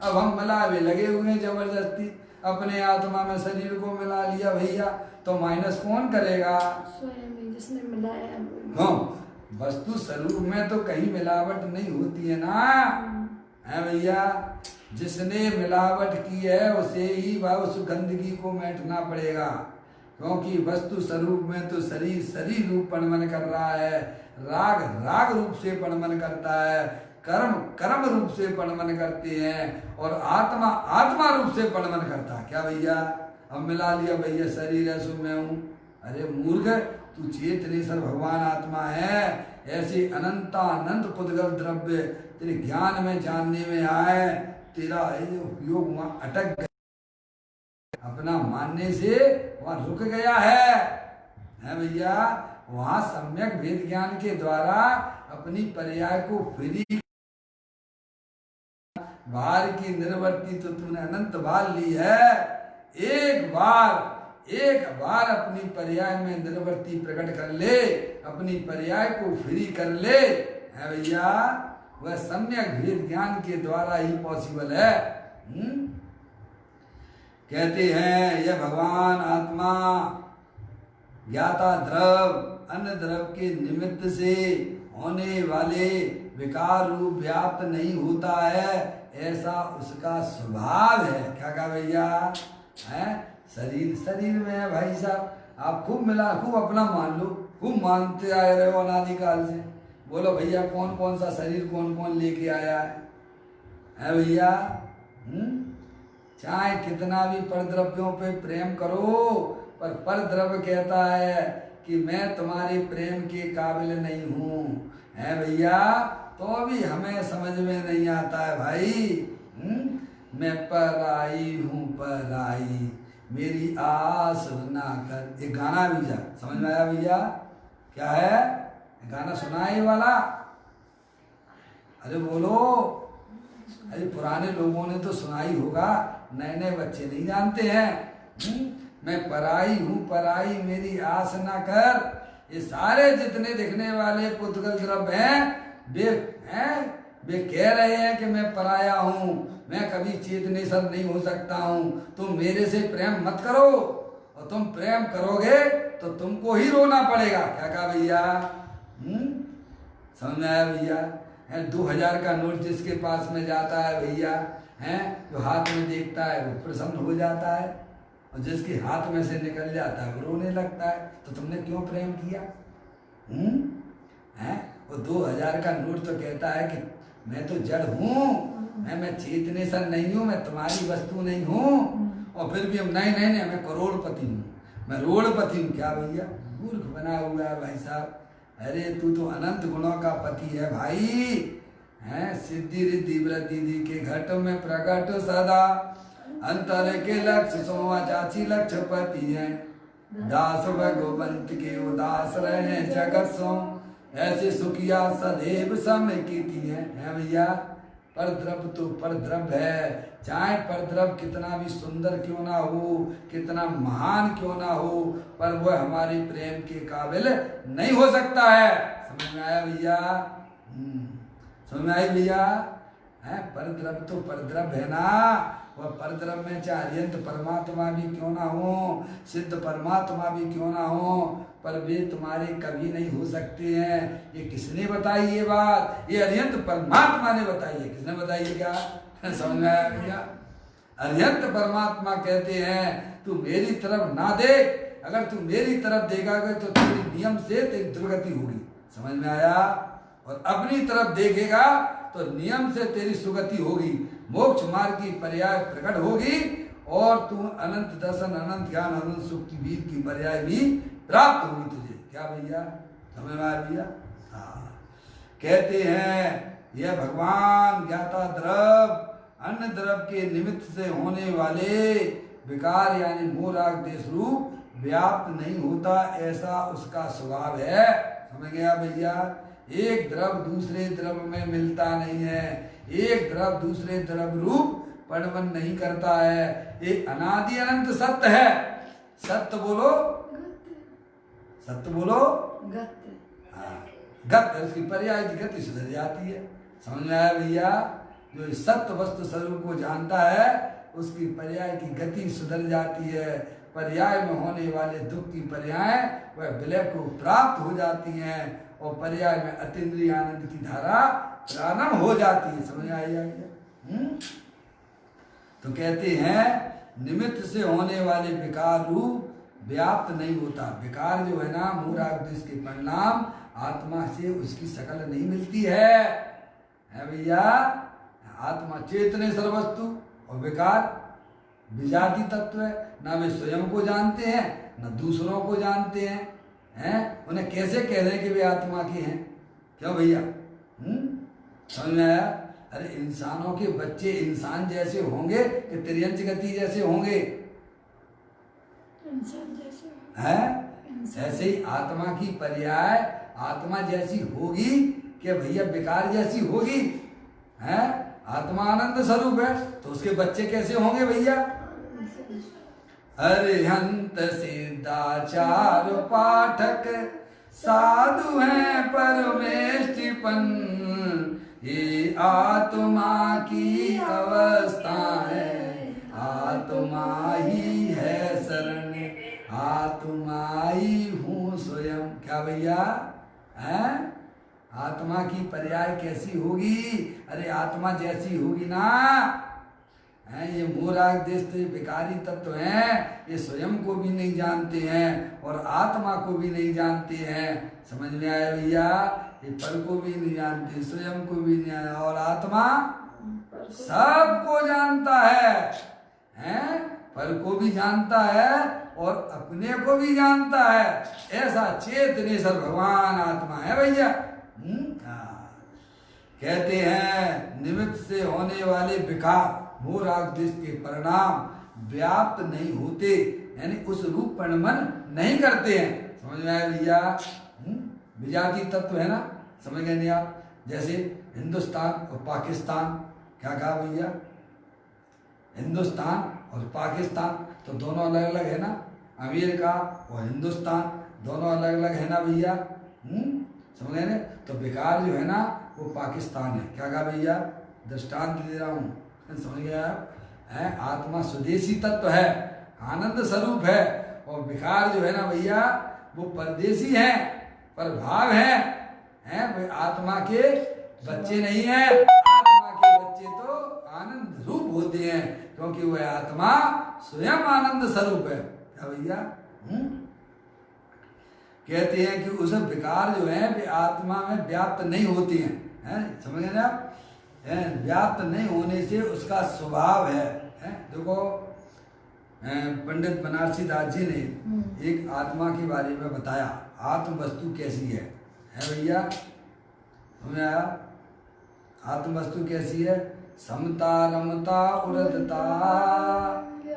अब हम मिलावे लगे हुए हैं जबरदस्ती, अपने आत्मा में शरीर को मिला लिया भैया, तो माइनस कौन करेगा? स्वयं ही जिसने मिलाया वो। हाँ, वस्तु स्वरूप में तो कहीं मिलावट नहीं होती है ना, है भैया। जिसने मिलावट की है उसे ही वह उस गंदगी को मिटना पड़ेगा, क्योंकि वस्तु स्वरूप में तो शरीर शरीर रूप पणमन कर रहा है, राग राग रूप से पणमन करता है, कर्म कर्म रूप से पणमन करते हैं, और आत्मा आत्मा रूप से पणमन करता है। क्या भैया? अब मिला लिया भैया शरीर है सो मैं हूँ। अरे मूर्ख, तू चेतनेश्वर भगवान आत्मा है। ऐसे अनंता अनंत पुद्गल द्रव्य तेरे ज्ञान में जानने में आए, तेरा उपयोग वहां अटक गया, अपना मानने से वहां रुक गया है भैया। वहां सम्यक वेद ज्ञान के द्वारा अपनी पर्याय को फ्री, बाहर की निर्वृत्ति तो तूने अनंत बार ली है। एक बार अपनी पर्याय में निर्वृत्ति प्रकट कर ले, अपनी पर्याय को फ्री कर ले, है भैया। वह सम्यक वेद ज्ञान के द्वारा ही पॉसिबल है। कहते हैं यह भगवान आत्मा ज्ञाता द्रव अन्य द्रव के निमित्त से होने वाले विकार रूप व्याप्त नहीं होता है, ऐसा उसका स्वभाव है। क्या कहा भैया? है शरीर शरीर में है भाई साहब। आप खूब मिला, खूब अपना मान लो, खूब मानते आए रहे हो अनादिकाल से। बोलो भैया कौन कौन सा शरीर कौन कौन लेके आया है भैया? चाहे कितना भी परद्रव्यों पे प्रेम करो, पर परद्रव्य कहता है कि मैं तुम्हारे प्रेम के काबिल नहीं हूँ, है भैया। तो भी हमें समझ में नहीं आता है भाई। मैं पराई हूँ पराई, मेरी आस ना कर। एक गाना भी जा समझ में आया भैया? क्या है गाना? सुना है ये वाला? अरे बोलो। अरे पुराने लोगों ने तो सुना ही होगा, नए नए बच्चे नहीं जानते हैं। मैं पराई हूँ पराई, मेरी आस ना कर। ये सारे जितने दिखने वाले पुद्गल द्रव्य हैं वे कह रहे हैं कि मैं पराया हूँ, मैं कभी चेतनेश्वर नहीं हो सकता हूँ, तुम मेरे से प्रेम मत करो, और तुम प्रेम करोगे तो तुमको ही रोना पड़ेगा। क्या कहा भैया? समझ में आया भैया? है 2000 का नोट जिसके पास में जाता है भैया, है जो हाथ में देखता है वो प्रसन्न हो जाता है, और जिसके हाथ में से निकल जाता है वो रोने लगता है। तो तुमने क्यों प्रेम किया? है वो 2000 का नोट तो कहता है कि मैं तो जड़ हूँ, मैं चेतनेश्वर नहीं हूँ, मैं तुम्हारी वस्तु नहीं हूँ। और फिर भी हम नहीं नहीं नहीं मैं करोड़पति हूँ, मैं रोड़पति हूँ। क्या भैया? मूर्ख बना हुआ है भाई साहब। अरे तू तो अनंत गुणों का पति है भाई, हैं सिद्धि रिद्धि वृद्धि दी के घट में प्रकट सदा, अंतर के लक्ष्य सोवा चाची लक्ष्य पति है, दास भगवंत के उदास रहे जगत सो, ऐसे सुखिया सदैव समय कीती है भैया। परद्रव्य तो परद्रव्य है, चाहे परद्रव्य कितना भी सुंदर क्यों ना हो, कितना महान क्यों ना हो, पर वह हमारे प्रेम के काबिल नहीं हो सकता है। समझ में आया भैया? समझ में आई भैया? है परद्रव्य तो परद्रव्य है ना, वह परद्रव्य में चाहे अरिहंत परमात्मा भी क्यों ना हो, सिद्ध परमात्मा भी क्यों ना हो, पर वे तुम्हारे कभी नहीं हो सकते हैं। ये किसने बताई ये बात? ये अरिहंत परमात्मा ने बताई है। किसने बताई है? क्या समझ में आया भैया? अरिहंत परमात्मा कहते हैं तू मेरी तरफ ना देख, अगर तू मेरी तरफ देखेगा तो तेरी नियम से तेरी दुर्गति होगी। समझ में आया? और अपनी तरफ देखेगा तो नियम से तेरी सुगति होगी, मोक्ष मार्ग की पर्याय प्रकट होगी, और तू अनंत दर्शन अनंत ज्ञान अनंत सुख की वीर की पर्याय भी प्राप्त होगी तुझे। क्या भैया? समझ में आया भैया? हाँ, कहते हैं यह भगवान ज्ञाता द्रव अन्य द्रव के निमित्त से होने वाले विकार यानी मोह राग देश रूप व्याप्त नहीं होता, ऐसा उसका स्वभाव है। समझ गया भैया? एक द्रव दूसरे द्रव में मिलता नहीं है, एक द्रव दूसरे द्रव रूप पणवन नहीं करता है। एक अनादि अनंत सत्य है, सत्य बोलो, गत सत्य बोलो। गत हाँ, गत उसकी पर्याय की गति सुधर जाती है। समझ में आया भैया? जो इस सत्य वस्तु स्वरूप को जानता है उसकी पर्याय की गति सुधर जाती है। पर्याय में होने वाले दुख की पर्याय वह विलय को प्राप्त हो जाती हैं और पर्याय में अतीन्द्रिय आनंद की धारा प्रारंभ हो जाती है। समझ आई भैया? तो कहते हैं निमित्त से होने वाले विकार रूप व्याप्त नहीं होता। विकार जो है ना मूढ़ाग्निश के परिणाम आत्मा से उसकी शकल नहीं मिलती है भैया। आत्मा चेतने सर्वस्तु और विकार विजाति तत्व है। ना वे स्वयं को जानते हैं न दूसरों को जानते हैं उन्हें कैसे कह रहे हैं कि वे आत्मा के हैं? क्यों भैया? समझ में आया? अरे इंसानों के बच्चे इंसान जैसे होंगे कि तिर्यंच गति जैसे होंगे? इंसान जैसे हैं? ऐसे ही आत्मा की पर्याय आत्मा जैसी होगी कि भैया विकार जैसी होगी? हैं? आत्मा आनंद स्वरूप है तो उसके बच्चे कैसे होंगे भैया? अरिहंत सिद्धाचार पाठक साधु हैं परमेष्टिपन, ये आत्मा की अवस्था है, आत्मा ही है शरण, आत्मा ही हूँ स्वयं। क्या भैया? हैं? आत्मा की पर्याय कैसी होगी? अरे आत्मा जैसी होगी ना। हैं ये मूढ़ाग्निश विकारी तत्व हैं, ये स्वयं को भी नहीं जानते हैं और आत्मा को भी नहीं जानते हैं। समझ में आया भैया? ये पर को भी नहीं जानते, स्वयं को भी नहीं जानते और आत्मा सबको जानता है? पर को भी जानता है और अपने को भी जानता है। ऐसा चेतनेश्वर भगवान आत्मा है भैया। कहते हैं निमित्त से होने वाले विकार मूढ़ाग्निश के परिणाम व्याप्त नहीं होते, यानी उस रूप परिणमन नहीं करते हैं। समझ में आया भैया? विजाति तत्व है ना, समझ गए नहीं आप? जैसे हिंदुस्तान और पाकिस्तान, क्या कहा भैया? हिंदुस्तान और पाकिस्तान तो दोनों अलग अलग है ना। अमेरिका और हिंदुस्तान दोनों अलग अलग है ना भैया? समझ गए ना? तो विकार जो है ना वो पाकिस्तान है। क्या कहा भैया? दृष्टांत दे रहा हूँ, समझ गया है? आत्मा स्वदेशी तत्व है, आनंद स्वरूप है और विकार जो है ना भैया वो परदेशी है, प्रभाव है वे आत्मा के बच्चे नहीं है। आत्मा के बच्चे तो आनंद रूप होते हैं क्योंकि वह आत्मा स्वयं आनंद स्वरूप है। क्या भैया? कहते हैं कि उस विकार जो है वे आत्मा में व्याप्त नहीं होती हैं। समझ गए ना आप? व्याप्त नहीं होने से उसका स्वभाव है। देखो पंडित बनारसी दास जी ने एक आत्मा के बारे में बताया, आत्म वस्तु कैसी है भैया? समझ आया? आत्म वस्तु कैसी है? समता रमता उरदता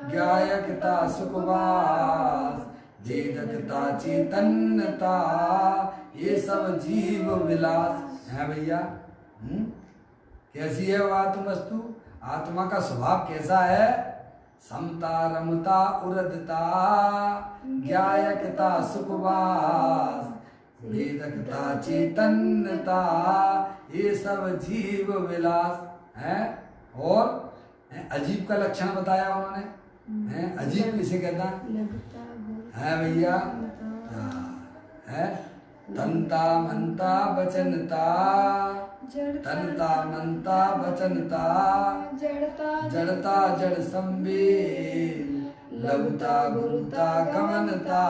ज्ञायकता सुखवास वेदकता चैतन्यता ये सब जीव विलास है भैया। कैसी है वो आत्म वस्तु? आत्मा का स्वभाव कैसा है? समता रमता उरदता ज्ञायकता सुखवास वेदकता चैतन्यता ये सब जीव विलास है। और अजीब का लक्षण बताया उन्होंने। अजीब किसे कहता है भैया? है तंता मनता वचनता, तनता मनता वचनता, जड़ता जड़ संवेद, लघुता गुरुता गमनता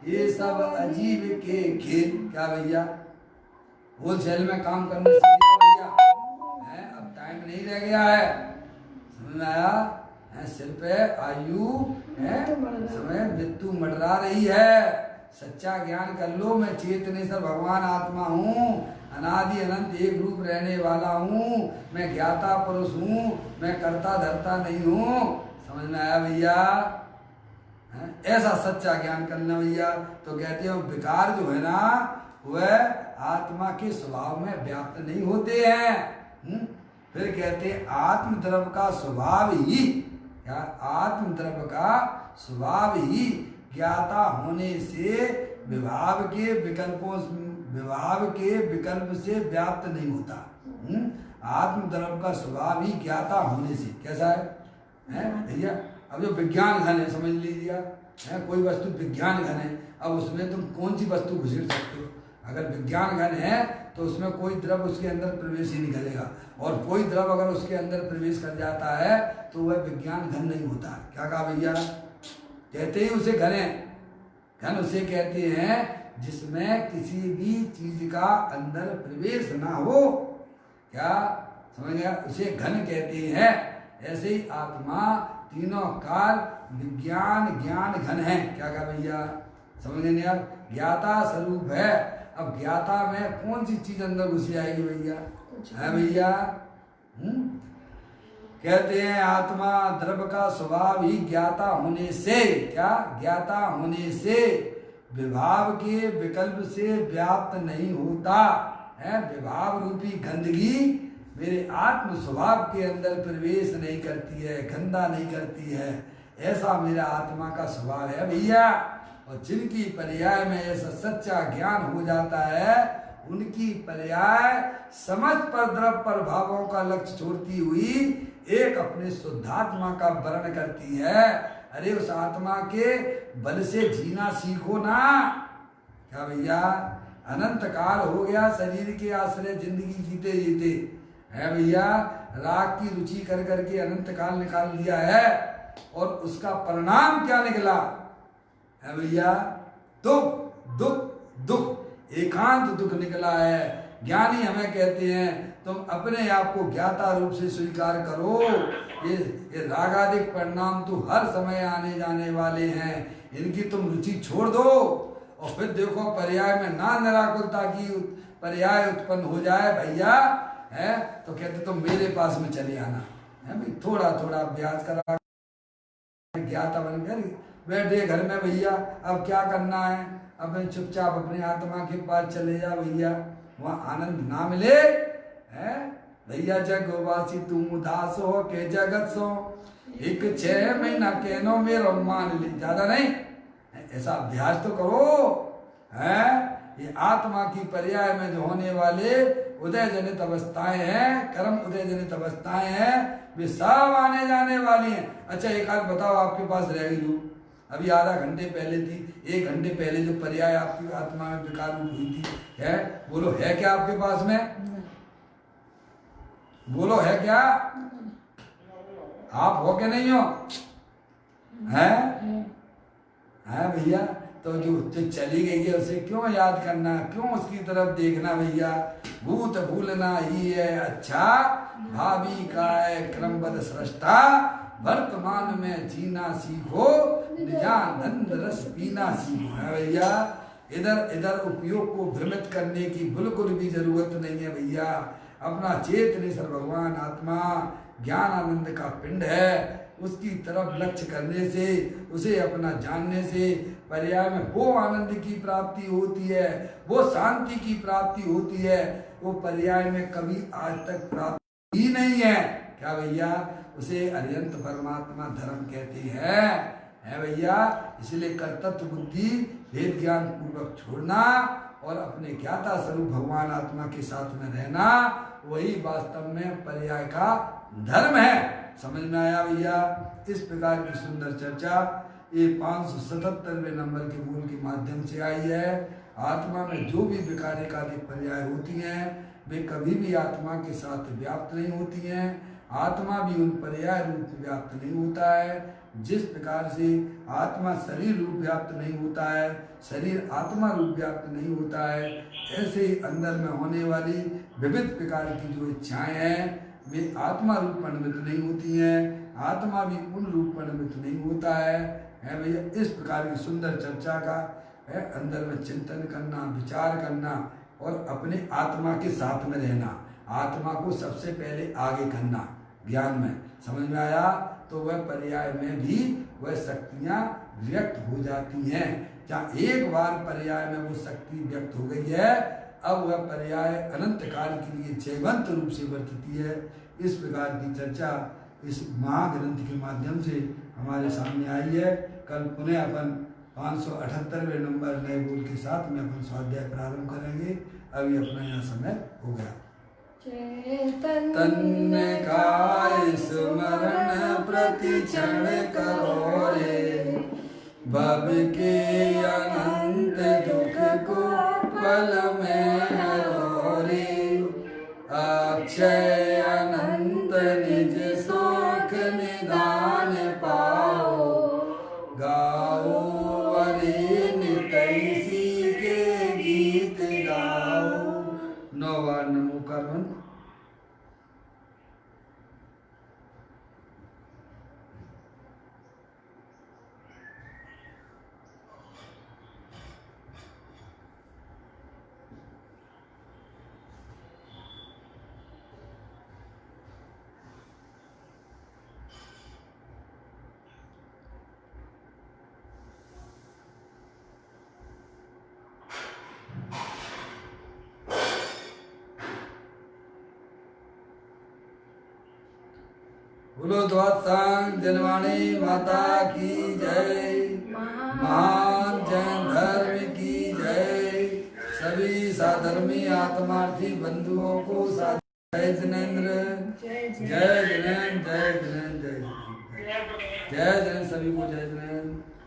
ये सब अजीब के खेल। क्या भैया? होलसेल में काम करने से भैया अब टाइम नहीं रह गया है। समझ में आया? सिर पे आयु है, समय मृत्यु मंडरा रही है। सच्चा ज्ञान कर लो, मैं चेतनेश्वर भगवान आत्मा हूँ, अनादि अनंत एक रूप रहने वाला हूँ, मैं ज्ञाता पुरुष हूँ, मैं करता धरता नहीं हूँ। समझ में आया भैया? ऐसा सच्चा ज्ञान करना भैया। तो कहते हो विकार जो है ना वह आत्मा के स्वभाव में व्याप्त नहीं होते हैं। फिर कहते आत्म द्रव्य का स्वभाव ही, या आत्म द्रव्य का स्वभाव ही ज्ञाता होने से विभाव के विकल्प से व्याप्त नहीं होता। आत्म द्रव्य का स्वभाव ही ज्ञाता होने से कैसा है भैया? अब जो विज्ञान घन है, समझ लीजिए है, कोई वस्तु विज्ञान घन है, अब उसमें तुम कौन सी वस्तु घुसेड़ सकते हो? अगर विज्ञान घन है तो उसमें कोई द्रव उसके अंदर प्रवेश ही नहीं करेगा, और कोई द्रव अगर उसके अंदर प्रवेश कर जाता है तो वह विज्ञान घन नहीं होता। क्या कहा भैया? कहते ही उसे घन है। घन उसे कहते हैं जिसमें किसी भी चीज का अंदर प्रवेश ना हो। क्या समझ गया? उसे घन कहते हैं। ऐसे ही आत्मा तीनों काल विज्ञान ज्ञान घन है। क्या कहा भैया? समझ गए नहीं आप? ज्ञाता स्वरूप है। अब ज्ञाता में कौन सी चीज अंदर घुसी आएगी भैया? है भैया? कहते हैं आत्मा द्रव्य का स्वभाव ही ज्ञाता होने से, क्या ज्ञाता होने से विभाव के विकल्प से व्याप्त नहीं होता है। विभाव रूपी गंदगी मेरे आत्म स्वभाव के अंदर प्रवेश नहीं करती है, गंदा नहीं करती है। ऐसा मेरा आत्मा का स्वभाव है भैया। और जिनकी पर्याय में ऐसा सच्चा ज्ञान हो जाता है, उनकी पर्याय समस्त पर द्रव्य प्रभावों का लक्ष्य छोड़ती हुई एक अपने शुद्धात्मा का वर्ण करती है। अरे उस आत्मा के बल से जीना सीखो ना। क्या भैया? अनंत काल हो गया शरीर के आश्रय जिंदगी जीते जीते, है भैया? राग की रुचि कर करके अनंत काल निकाल लिया है, और उसका परिणाम क्या निकला है भैया? दुख दुख दुख, एकांत दुख निकला है। ज्ञानी हमें कहते हैं तुम अपने आप को ज्ञाता रूप से स्वीकार करो। ये रागादिक परिणाम तो हर समय आने जाने वाले हैं, इनकी तुम रुचि छोड़ दो, और फिर देखो पर्याय में ना निराकुलता की पर्याय उत्पन्न हो जाए भैया, है तो कहते तुम मेरे पास में चले आना। है भाई? थोड़ा थोड़ा अभ्यास करा, ज्ञाता बन कर बैठे घर में भैया। अब क्या करना है? अब चुपचाप अपने आत्मा के पास चले जा भैया, वहाँ आनंद ना मिले है भैया। जगवासी तुम उदास हो के जगत सो, एक 6 महीना कहनो मेरो मान ली, ज्यादा नहीं। ऐसा अभ्यास तो करो है। ये आत्मा की पर्याय में जो होने वाले उदय जनित अवस्थाएं हैं, कर्म उदय जनित अवस्थाएं हैं, वे सब आने जाने वाली हैं। अच्छा एक आध बताओ आपके पास रह गई हो, अभी आधा घंटे पहले थी, 1 घंटे पहले जो पर्याय आपकी आत्मा में विकार रूप हुई थी, है बोलो है क्या आपके पास में? बोलो है क्या? आप हो के नहीं हो? है भैया? तो जो चली गई है उसे क्यों याद करना, क्यों उसकी तरफ देखना भैया? भूत भूलना ही है अच्छा, भावी का है क्रमबद्ध सृष्टा, वर्तमान में जीना सीखो, निजानंद रस पीना सीखो। है भैया? इधर इधर उपयोग को भ्रमित करने की बिल्कुल भी जरूरत नहीं है भैया। अपना चेतनेश्वर भगवान आत्मा ज्ञान आनंद का पिंड है, उसकी तरफ लक्ष्य करने से, उसे अपना जानने से पर्याय में वो आनंद की प्राप्ति होती है, वो शांति की प्राप्ति होती है, वो पर्याय में कभी आज तक प्राप्त ही नहीं है। क्या भैया? उसे अरिहंत परमात्मा धर्म कहते हैं। है भैया? इसलिए कर्तव्य बुद्धि भेद ज्ञान पूर्वक छोड़ना और अपने ज्ञाता स्वरूप भगवान आत्मा के साथ में रहना, वही वास्तव में पर्याय का धर्म है। समझ में आया भैया? इस प्रकार की सुंदर चर्चा ये 577वें नंबर के मूल के माध्यम से आई है। आत्मा में जो भी विकारिकादिक पर्याय होती हैं, वे कभी भी आत्मा के साथ व्याप्त नहीं होती हैं। आत्मा भी उन पर्याय रूप व्याप्त नहीं होता है। जिस प्रकार से आत्मा शरीर रूप व्याप्त नहीं होता है, शरीर आत्मा रूप व्याप्त नहीं होता है, ऐसे ही अंदर में होने वाली विविध प्रकार की जो इच्छाएं हैं वे आत्मा रूप परिणमित नहीं होती हैं। आत्मा भी उन रूप परिणमित नहीं होता है भैया? इस प्रकार की सुंदर चर्चा का है अंदर में चिंतन करना, विचार करना और अपने आत्मा के साथ में रहना, आत्मा को सबसे पहले आगे करना ज्ञान में। समझ में आया? तो वह पर्याय में भी वह शक्तियाँ व्यक्त हो जाती हैं। जहाँ एक बार पर्याय में वो शक्ति व्यक्त हो गई है, अब वह पर्याय अनंत काल के लिए जयवंत रूप से वर्तती है। इस प्रकार की चर्चा इस महाग्रंथ के माध्यम से हमारे सामने आई है। कल पुनः अपन 578वें नंबर नए बोल के साथ में अपन स्वाध्याय प्रारंभ करेंगे। अभी अपना यहाँ समय हो गया। तन्ने काय स्मरण प्रति क्षण करो रे, भव के अनंत दुख को पल में हरो रे, अक्षय अनंत निज शोक निदान पाओ, गाओ अरे नितैसी के गीत गाओ। 9 बार नमो कर्मन। बोलो द्वादशांग जनवाणी माता की जय, महान जैन धर्म की जय। सभी साधर्मी आत्मार्थी बंधुओं को जय जिनेन्द्र, जय जिनेन्द्र, जय जिनेन्द्र, जय जिनेन्द्र, जय जिनेन्द्र, सभी को जय जिनेन्द्र।